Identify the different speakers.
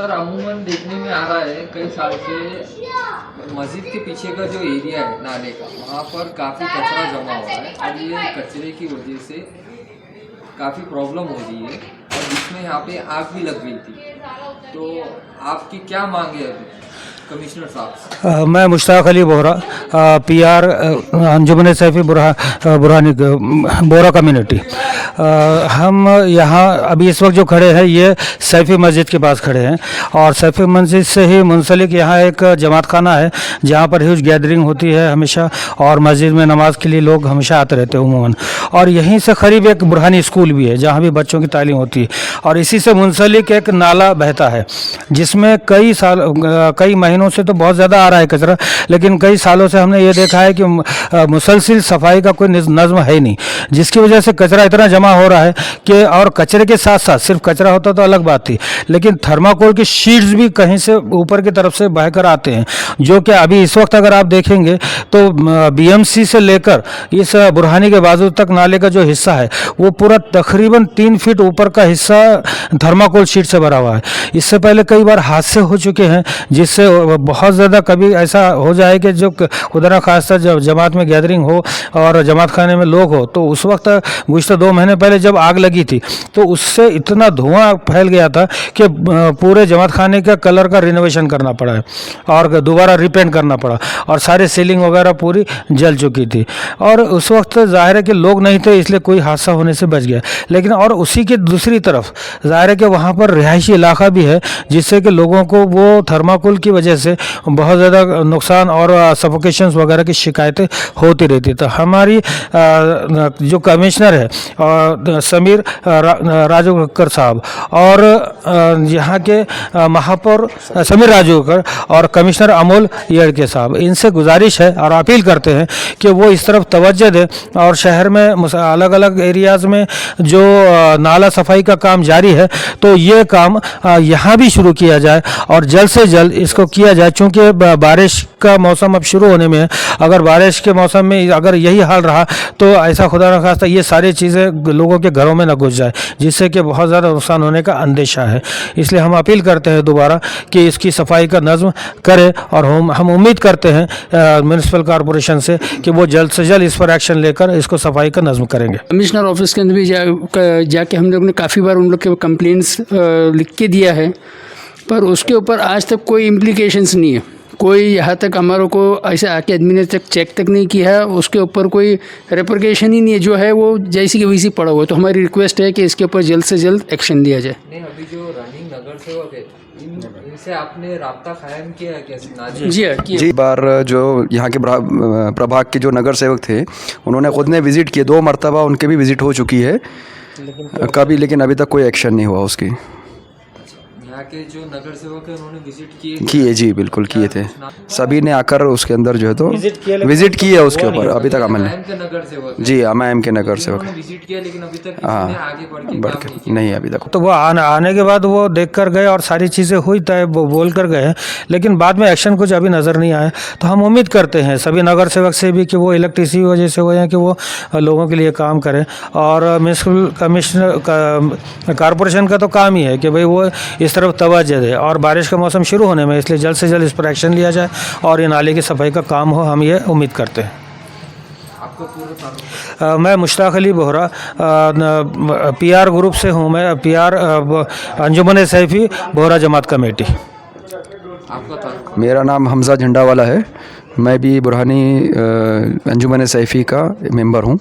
Speaker 1: Sir अमूमन देखने में आ रहा है कई साल से मस्जिद के पीछे का जो एरिया है नाले का, वहाँ पर काफ़ी कचरा जमा हुआ है और ये कचरे की वजह से काफ़ी प्रॉब्लम हो रही है और जिसमें यहाँ पे आग भी लग गई थी। तो आपकी क्या मांग है अभी कमिश्नर साहब से?
Speaker 2: मैं मुश्ताक अली बोहरा, पीआर अंजुमन सैफ़ी बुरहानी बोहरा कम्युनिटी। हम यहाँ अभी इस वक्त जो खड़े हैं ये सैफ़ी मस्जिद के पास खड़े हैं और सैफ़ी मस्जिद से ही मुंसलिक यहाँ एक जमात खाना है जहाँ पर ह्यूज गैदरिंग होती है हमेशा, और मस्जिद में नमाज के लिए लोग हमेशा आते रहते हैं उमूमन। और यहीं से करीब एक बुरहानी स्कूल भी है जहाँ भी बच्चों की तालीम होती है, और इसी से मुंसलिक एक नाला बहता है जिसमें कई महीनों से तो बहुत ज़्यादा आ रहा है कचरा, लेकिन कई सालों से हमने ये देखा है कि मुसलसिल सफाई का कोई नज़म है ही नहीं, जिसकी वजह से कचरा इतना जमा हो रहा है कि, और कचरे के साथ साथ सिर्फ कचरा होता तो अलग बात थी, लेकिन थर्माकोल की शीट्स भी कहीं से ऊपर की तरफ से बहकर आते हैं, जो कि अभी इस वक्त अगर आप देखेंगे तो बीएमसी से लेकर इस बुरहानी के बाजू तक नाले का जो हिस्सा है वो पूरा तकरीबन 3 फीट ऊपर का हिस्सा थर्माकोल शीट से भरा हुआ है। इससे पहले कई बार हादसे हो चुके हैं जिससे बहुत ज़्यादा कभी ऐसा हो जाए कि जो खुदा न खास्ता जब जमात में गैदरिंग हो और जमात खाने में लोग हो, तो उस वक्त गुज़श्ता 2 महीने पहले जब आग लगी थी तो उससे इतना धुआं फैल गया था कि पूरे जमात खाने का कलर का रिनोवेशन करना पड़ा है और दोबारा रिपेंट करना पड़ा, और सारे सीलिंग वगैरह पूरी जल चुकी थी। और उस वक्त ज़ाहिर है कि लोग नहीं थे इसलिए कोई हादसा होने से बच गया, लेकिन और उसी की दूसरी तरफ ज़ाहिर है कि वहाँ पर रिहायशी इलाका भी है जिससे कि लोगों को वो थर्माकोल की वजह से बहुत ज़्यादा नुकसान और सफोकेशंस वगैरह की शिकायतें होती रहती। तो हमारी जो कमिश्नर है समीर राजूकर साहब और यहाँ के महापौर समीर राजूकर और कमिश्नर अमोल येड़के साहब, इनसे गुजारिश है और अपील करते हैं कि वो इस तरफ तवज्जो दें और शहर में अलग अलग एरियाज़ में जो नाला सफाई का काम जारी है तो ये काम यहाँ भी शुरू किया जाए और जल्द से जल्द इसको किया जाए, चूँकि बारिश का मौसम अब शुरू होने में है। अगर बारिश के मौसम में अगर यही हाल रहा तो ऐसा खुदा न खास्ता ये सारी चीज़ें लोगों के घरों में न घुस जाए, जिससे कि बहुत ज़्यादा नुकसान होने का अंदेशा है। इसलिए हम अपील करते हैं दोबारा कि इसकी सफाई का नज़्म करें और हम उम्मीद करते हैं म्यूनिसिपल कॉरपोरेशन से कि वो जल्द से जल्द इस पर एक्शन लेकर इसको सफाई का नज़्म करेंगे।
Speaker 3: कमिश्नर ऑफिस के अंदर भी जाके हम लोग ने काफ़ी बार उन लोग के कंप्लेंट्स लिख के दिया है, पर उसके ऊपर आज तक कोई इम्प्लीकेशंस नहीं है। कोई यहाँ तक हमारों को ऐसे आके आदमी ने तक चेक तक नहीं किया है, उसके ऊपर कोई रेप्रिकेशन ही नहीं है, जो है वो जैसी की वैसी पड़ा हुआ है। तो हमारी रिक्वेस्ट है कि इसके ऊपर जल्द से जल्द एक्शन लिया जाए।
Speaker 1: नहीं, अभी जो रनिंग नगर सेवक है इनसे आपने राब्ता कायम किया है कैसे?
Speaker 3: जी हाँ, किया।
Speaker 4: जी, बार जो यहाँ के प्रभाग के जो नगर सेवक थे उन्होंने खुद ने विज़िट किए, 2 मरतबा उनके भी विज़िट हो चुकी है लेकिन अभी तक कोई एक्शन नहीं हुआ उसकी।
Speaker 1: यहाँ के जो नगर सेवक है उन्होंने विजिट
Speaker 4: किए जी, बिल्कुल किए थे, सभी ने आकर उसके अंदर जो है तो विज़िट की है उसके ऊपर, अभी तक अमल नहीं।
Speaker 1: नगर सेवक
Speaker 4: जी, एम के नगर सेवक
Speaker 1: विजिट किया लेकिन अभी तक
Speaker 4: हाँ,
Speaker 1: किसी ने आगे
Speaker 4: बढ़ के नहीं अभी तक।
Speaker 2: तो वो आने के बाद वो देख कर गए और सारी चीज़ें हुई तय, वो बोल कर गए, लेकिन बाद में एक्शन कुछ अभी नज़र नहीं आया। तो हम उम्मीद करते हैं सभी नगर सेवक से भी कि वो इलेक्ट्रिसिटी वजह से हो या कि वो लोगों के लिए काम करें, और म्यूनिसिपल कमिश्नर कॉरपोरेशन का तो काम ही है कि भाई वो इस तरफ तवज्जो दे, और बारिश का मौसम शुरू होने में इसलिए जल्द से जल्द इस पर एक्शन लिया जाए और ये नाले की सफाई का काम हो, हम ये उम्मीद करते हैं।
Speaker 1: आपको पूरा
Speaker 2: मैं मुश्ताक अली बोहरा पीआर ग्रुप से हूँ, मैं पीआर अंजुमन सैफ़ी बोहरा जमात कमेटी।
Speaker 1: आपका
Speaker 4: मेरा नाम हमज़ा झंडावाला है, मैं भी बुरहानी अंजुमन सैफ़ी का मेंबर हूँ।